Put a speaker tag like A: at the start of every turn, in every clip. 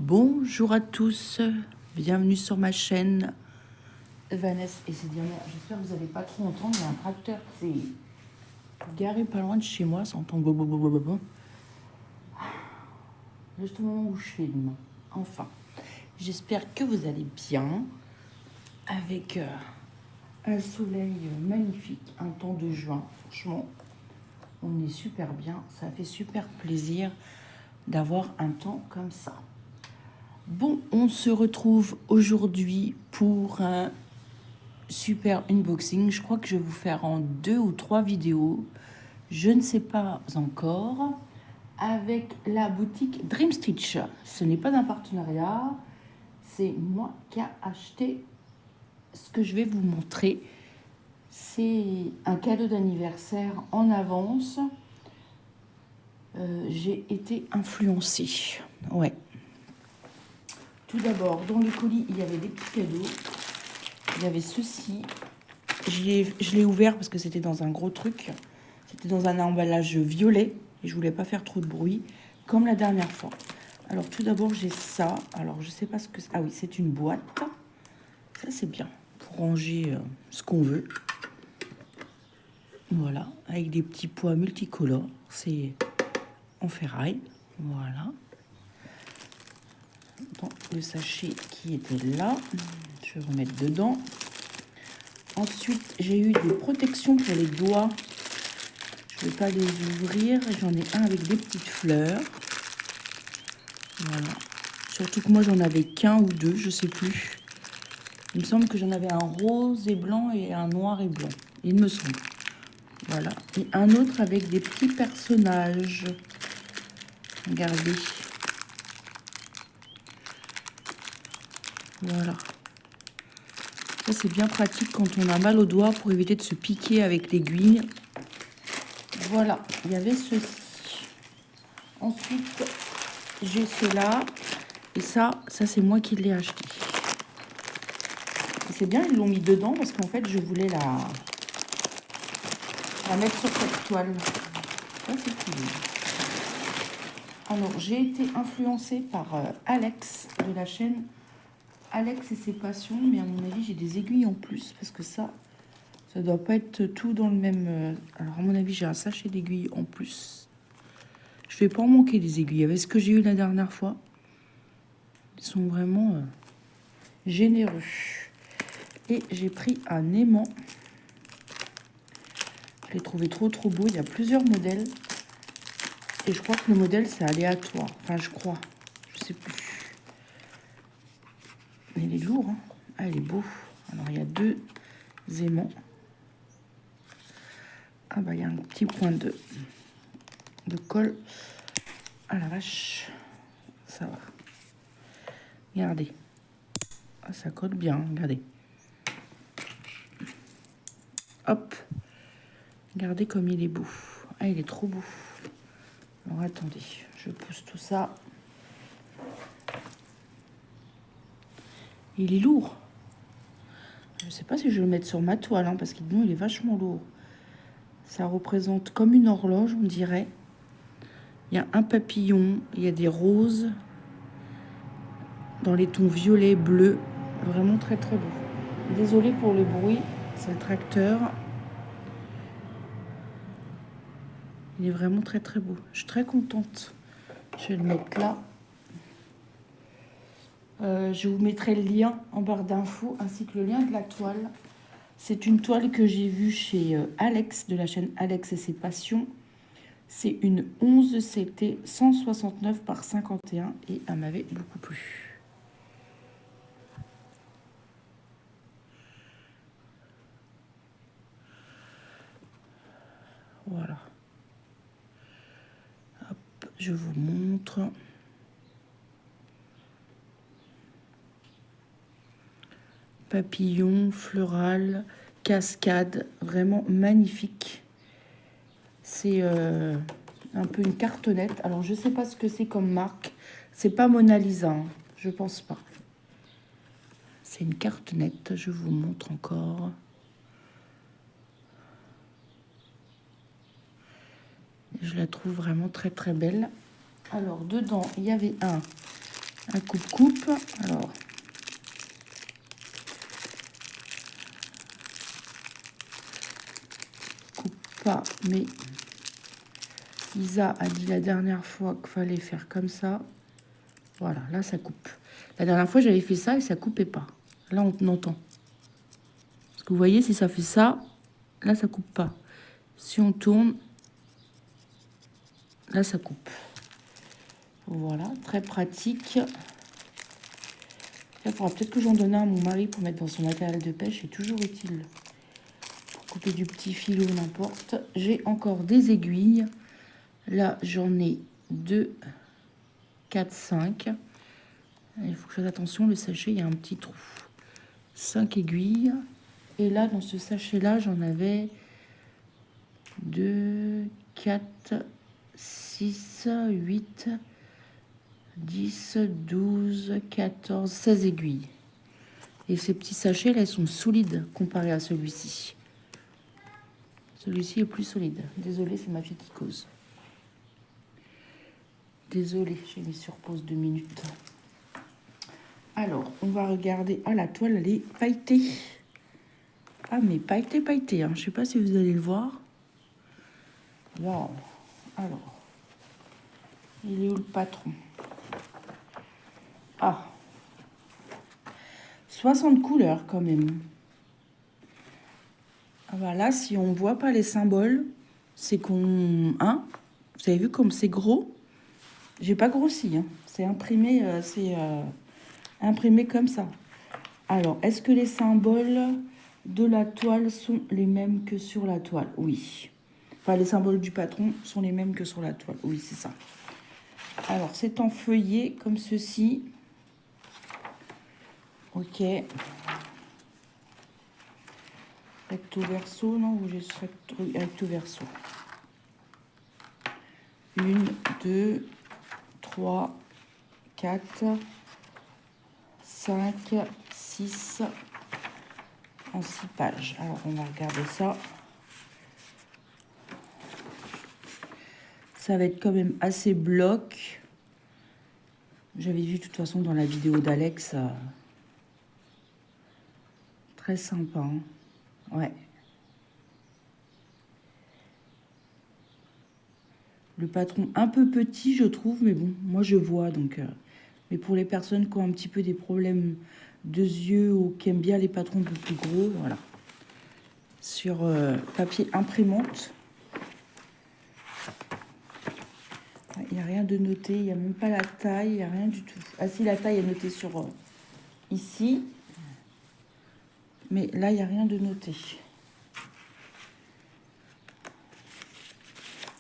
A: Bonjour à tous, bienvenue sur ma chaîne Vanessa et c'est dernière. J'espère que vous n'allez pas trop entendre, il y a un tracteur qui s'est garé pas loin de chez moi, ça entend bo. Juste au moment où je filme. Enfin, j'espère que vous allez bien avec un soleil magnifique, un temps de juin. Franchement, on est super bien, ça fait super plaisir d'avoir un temps comme ça. Bon, on se retrouve aujourd'hui pour un super unboxing. Je crois que je vais vous faire en 2 ou 3 vidéos. Je ne sais pas encore. Avec la boutique Dream Stitch. Ce n'est pas un partenariat. C'est moi qui a acheté ce que je vais vous montrer. C'est un cadeau d'anniversaire en avance. J'ai été influencée. Ouais. Tout d'abord, dans le colis, il y avait des petits cadeaux. Il y avait ceci. Je l'ai ouvert parce que c'était dans un gros truc. C'était dans un emballage violet. Et je voulais pas faire trop de bruit, comme la dernière fois. Alors, tout d'abord, j'ai ça. Alors, je sais pas ce que c'est. Ah oui, c'est une boîte. Ça, c'est bien. Pour ranger ce qu'on veut. Voilà. Avec des petits pois multicolores. C'est en ferraille. Voilà. Dans le sachet qui était là. Je vais remettre dedans. Ensuite, j'ai eu des protections pour les doigts. Je ne vais pas les ouvrir. J'en ai un avec des petites fleurs. Voilà. Surtout que moi, j'en avais qu'un ou deux, je sais plus. Il me semble que j'en avais un rose et blanc et un noir et blanc. Il me semble. Voilà. Et un autre avec des petits personnages. Regardez. Voilà. Ça, c'est bien pratique quand on a mal au doigt pour éviter de se piquer avec l'aiguille. Voilà. Il y avait ceci. Ensuite, j'ai cela. Et ça c'est moi qui l'ai acheté. C'est bien, ils l'ont mis dedans parce qu'en fait, je voulais la mettre sur cette toile. Ça, c'est cool. Alors, j'ai été influencée par Alex de la chaîne Alex et ses passions. Mais à mon avis, j'ai des aiguilles en plus parce que ça doit pas être tout dans le même... Alors, à mon avis, j'ai un sachet d'aiguilles en plus. Je vais pas en manquer des aiguilles. Avec ce que j'ai eu la dernière fois, ils sont vraiment généreux. Et j'ai pris un aimant. Je l'ai trouvé trop beau. Il y a plusieurs modèles. Et je crois que le modèle, c'est aléatoire. Enfin, je crois. Je sais plus. Mais il est lourd. Hein. Ah, il est beau. Alors, il y a 2 aimants. Ah, bah, il y a un petit point de colle. Ah, la vache. Ça va. Regardez. Ah, ça colle bien. Regardez. Hop. Regardez comme il est beau. Ah, il est trop beau. Alors, attendez. Je pousse tout ça. Il est lourd. Je ne sais pas si je vais le mettre sur ma toile, hein, parce qu'il est vachement lourd. Ça représente comme une horloge, on dirait. Il y a un papillon, il y a des roses dans les tons violet, bleu. Vraiment très beau. Désolée pour le bruit, c'est le tracteur. Il est vraiment très beau. Je suis très contente. Je vais le mettre là. Je vous mettrai le lien en barre d'infos ainsi que le lien de la toile. C'est une toile que j'ai vue chez Alex de la chaîne Alex et ses passions. C'est une 11 CT 169 par 51 et elle m'avait beaucoup plu. Voilà. Hop, je vous montre. Papillon, floral, cascade, vraiment magnifique. C'est un peu une cartonnette. Alors, je sais pas ce que c'est comme marque. C'est pas Mona Lisa, hein. Je pense pas. C'est une cartonnette, je vous montre encore. Je la trouve vraiment très belle. Alors, dedans, il y avait un à coupe-coupe. Alors, coupe pas, mais Isa a dit la dernière fois qu'il fallait faire comme ça. Voilà, là ça coupe. La dernière fois j'avais fait ça et ça coupait pas. Là on entend. Parce que vous voyez, si ça fait ça, là ça coupe pas. Si on tourne, là ça coupe. Voilà, très pratique. Il faudra peut-être que j'en donne un à mon mari pour mettre dans son matériel de pêche. C'est toujours utile pour couper du petit fil ou n'importe. J'ai encore des aiguilles. Là, j'en ai 2, 4, 5. Il faut que je fasse attention, le sachet, il y a un petit trou. 5 aiguilles. Et là, dans ce sachet-là, j'en avais 2, 4, 6, 8, 10, 12, 14, 16 aiguilles. Et ces petits sachets là, ils sont solides comparés à celui-ci. Celui-ci est plus solide. Désolée, c'est ma fille qui cause. Désolée, j'ai mis sur pause 2 minutes. Alors, on va regarder. Ah, la toile, elle est pailletée. Ah, mais pailletée, pailletée. Hein. Je ne sais pas si vous allez le voir. Waouh. Alors, il est où le patron? Ah, 60 couleurs quand même. Voilà, si on ne voit pas les symboles, c'est qu'on... Hein, vous avez vu comme c'est gros? J'ai pas grossi, hein. C'est imprimé, imprimé comme ça. Alors, est-ce que les symboles de la toile sont les mêmes que sur la toile? Oui. Enfin, les symboles du patron sont les mêmes que sur la toile. Oui, c'est ça. Alors, c'est en feuillet comme ceci. Ok. Recto verso, non? Ou j'ai recto verso. 1, 2, 3, 4, 5, 6 en 6 pages. Alors, on va regarder ça. Ça va être quand même assez bloc. J'avais vu de toute façon dans la vidéo d'Alex. Très sympa. Hein, ouais. Le patron un peu petit, je trouve. Mais bon, moi je vois. Donc, mais pour les personnes qui ont un petit peu des problèmes de yeux ou qui aiment bien les patrons un peu plus gros, voilà. Sur papier imprimante. Il n'y a rien de noté, il n'y a même pas la taille, il n'y a rien du tout. Ah si, la taille est notée sur ici. Mais là, il n'y a rien de noté.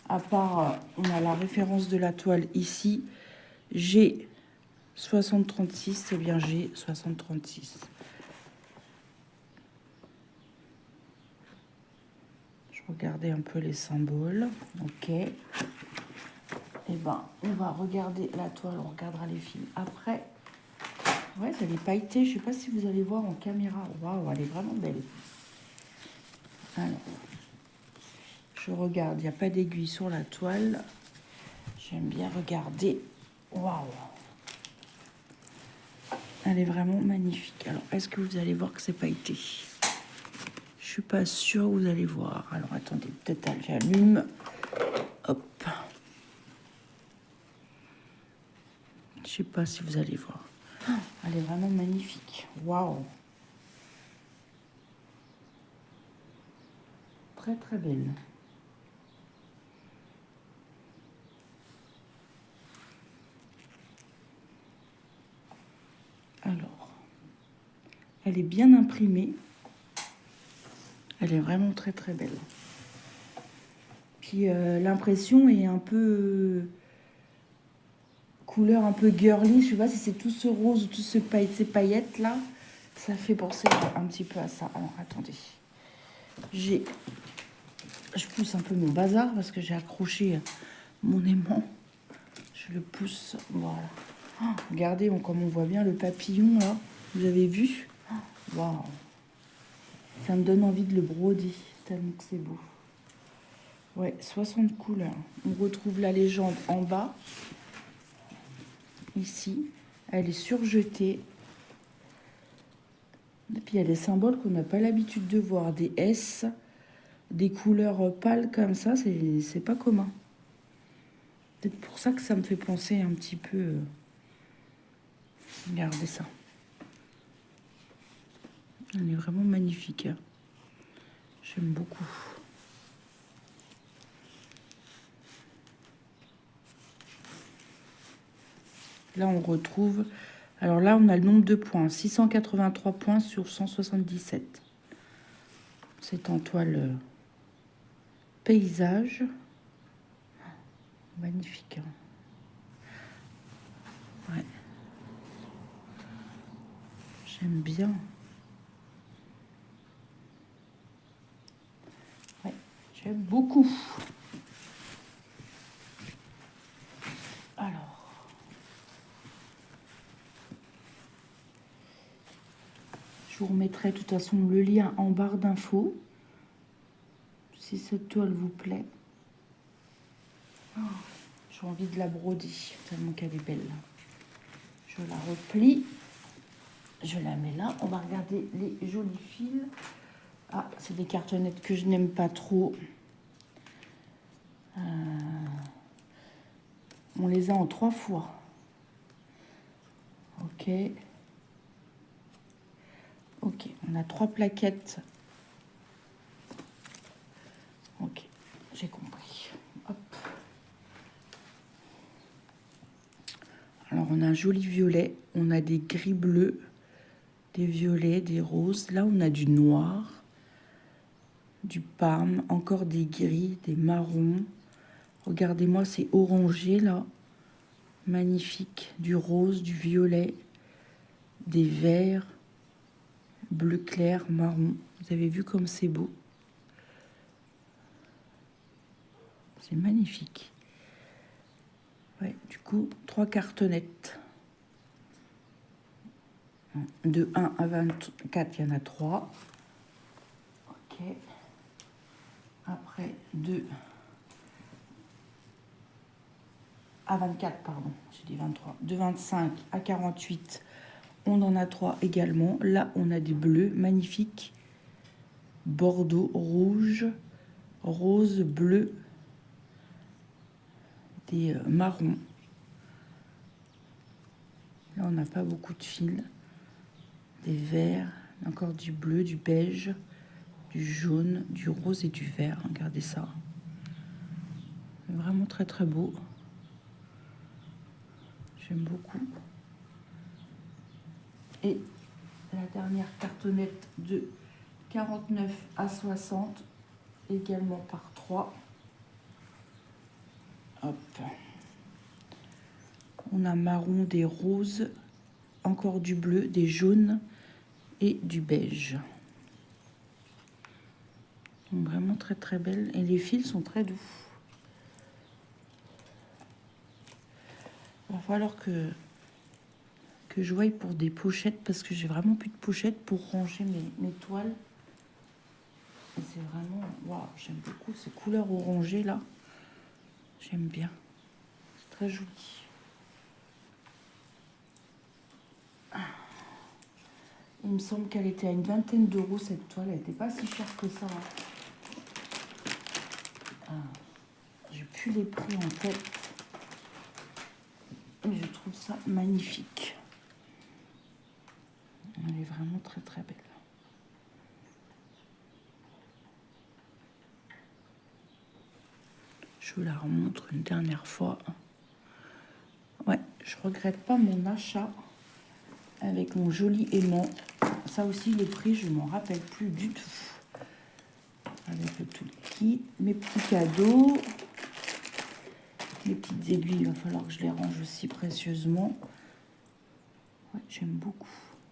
A: À part, on a la référence de la toile ici. G 6036, c'est bien G 6036. Je regardais un peu les symboles. Ok. Eh ben, on va regarder la toile, on regardera les films après. Ouais, elle est pailletée. Je ne sais pas si vous allez voir en caméra. Waouh, elle est vraiment belle. Alors, je regarde. Il n'y a pas d'aiguille sur la toile. J'aime bien regarder. Waouh. Elle est vraiment magnifique. Alors, est-ce que vous allez voir que c'est pailleté? Je suis pas sûre que vous allez voir. Alors, attendez, peut-être j'allume. Hop. Je sais pas si vous allez voir. Oh, elle est vraiment magnifique. Waouh. Très, très belle. Alors, elle est bien imprimée. Elle est vraiment très, très belle. Puis, l'impression est un peu... couleur un peu girly, je sais pas si c'est tout ce rose ou tout ces paillettes là, ça fait penser un petit peu à ça. Alors attendez, je pousse un peu mon bazar parce que j'ai accroché mon aimant, je le pousse, voilà. Oh, regardez comme on voit bien le papillon là, vous avez vu? Waouh, ça me donne envie de le broder tellement que c'est beau. Ouais, 60 couleurs. On retrouve la légende en bas. Ici, Elle est surjetée. Et puis il y a des symboles qu'on n'a pas l'habitude de voir. Des S, des couleurs pâles comme ça, c'est pas commun. Peut-être pour ça que ça me fait penser un petit peu... Regardez ça. Elle est vraiment magnifique. Hein. J'aime beaucoup. Là, on retrouve... Alors là, on a le nombre de points. 683 points sur 177. C'est en toile paysage. Magnifique. Hein. Ouais. J'aime bien. Ouais, j'aime beaucoup. Alors. Je vous remettrai de toute façon le lien en barre d'infos. Si cette toile vous plaît. Oh, j'ai envie de la broder tellement qu'elle est belle. Je la replie. Je la mets là. On va regarder les jolis fils. Ah, c'est des cartonnettes que je n'aime pas trop. On les a en 3 fois. Ok. Ok, on a 3 plaquettes. Ok, j'ai compris. Hop. Alors, on a un joli violet. On a des gris bleus, des violets, des roses. Là, on a du noir, du parme, encore des gris, des marrons. Regardez-moi, c'est orangé, là. Magnifique. Du rose, du violet, des verts, bleu clair, marron. Vous avez vu comme c'est beau? C'est magnifique. Ouais, du coup, 3 cartonnettes. De 1 à 24, il y en a 3. Ok. Après, 2 à 24, pardon, j'ai dit 23. De 25 à 48, on en a 3 également. Là, on a des bleus magnifiques. Bordeaux, rouge, rose, bleu, des marrons. Là, on n'a pas beaucoup de fils. Des verts, encore du bleu, du beige, du jaune, du rose et du vert. Regardez ça. Vraiment très très beau. J'aime beaucoup. Et la dernière cartonnette de 49 à 60, également par 3. Hop. On a marron, des roses, encore du bleu, des jaunes et du beige. Donc vraiment très très belle. Et les fils sont très doux. Il va falloir que je voie pour des pochettes parce que j'ai vraiment plus de pochettes pour ranger mes toiles. Et c'est vraiment... Waouh, j'aime beaucoup ces couleurs orangées là. J'aime bien. C'est très joli. Il me semble qu'elle était à une vingtaine d'euros cette toile. Elle n'était pas si chère que ça. Hein. J'ai plus les prix en tête. Et je trouve ça magnifique. Elle est vraiment très très belle. Je vous la remontre une dernière fois. Ouais, je regrette pas mon achat avec mon joli aimant. Ça aussi, les prix, je m'en rappelle plus du tout. Avec le tout kit, mes petits cadeaux, les petites aiguilles, il va falloir que je les range aussi précieusement. Ouais, j'aime beaucoup.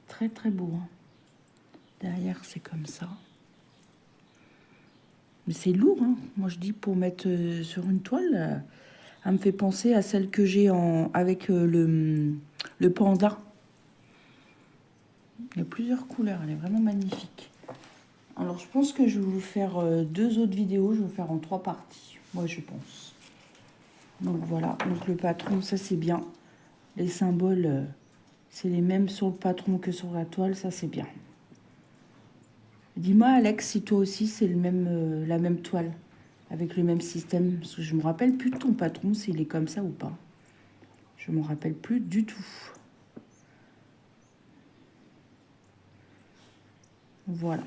A: Très très beau. Hein. Derrière, c'est comme ça. Mais c'est lourd, hein. Moi je dis pour mettre sur une toile, elle me fait penser à celle que j'ai avec le panda. Il y a plusieurs couleurs, elle est vraiment magnifique. Alors je pense que je vais vous faire 2 autres vidéos, je vais vous faire en 3 parties. Moi je pense. Donc voilà, donc le patron, ça c'est bien. Les symboles C'est les mêmes sur le patron que sur la toile, ça c'est bien. Dis-moi Alex, si toi aussi c'est le même, la même toile, avec le même système. Parce que je me rappelle plus de ton patron, s'il est comme ça ou pas. Je me rappelle plus du tout. Voilà.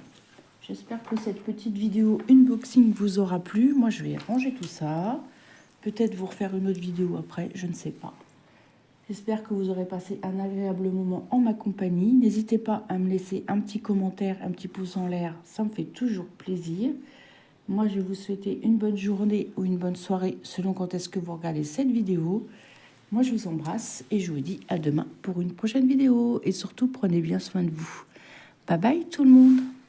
A: J'espère que cette petite vidéo unboxing vous aura plu. Moi, je vais ranger tout ça. Peut-être vous refaire une autre vidéo après, je ne sais pas. J'espère que vous aurez passé un agréable moment en ma compagnie. N'hésitez pas à me laisser un petit commentaire, un petit pouce en l'air. Ça me fait toujours plaisir. Moi, je vais vous souhaiter une bonne journée ou une bonne soirée selon quand est-ce que vous regardez cette vidéo. Moi, je vous embrasse et je vous dis à demain pour une prochaine vidéo. Et surtout, prenez bien soin de vous. Bye bye tout le monde!